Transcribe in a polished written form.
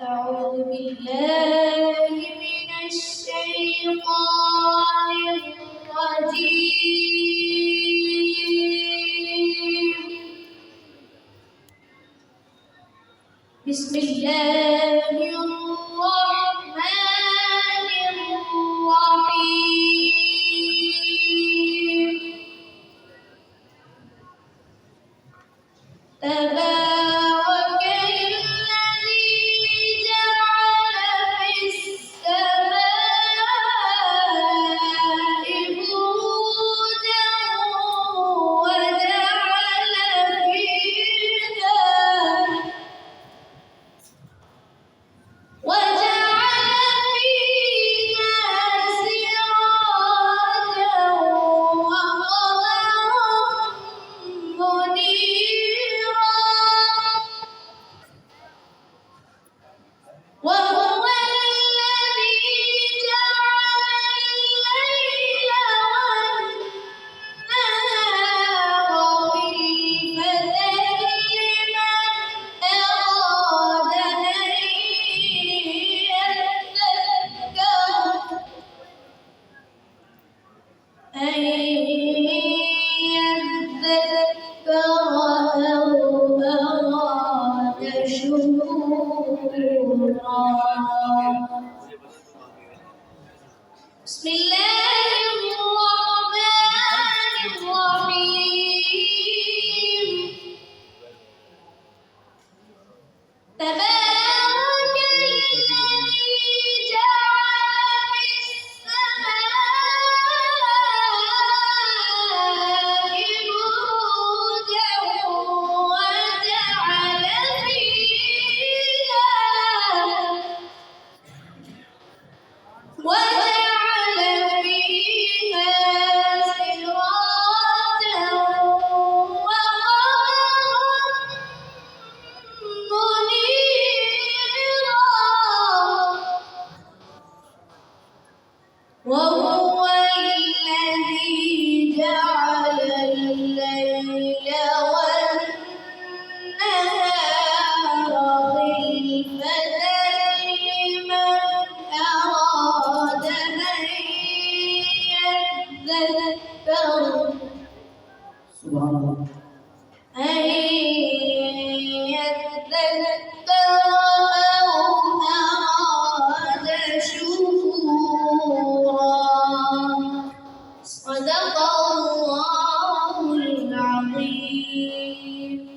أعوذ بالله من الشيطان الرجيم. بسم الله الرحمن الرحيم. تبارك الذي جعل في السماء بروجا وجعل فيها سراجا وقمرا منيرا وهو الذي جعل الليل والنهار خلفة لمن أراد أن يذكر أو أراد شكورا. بسم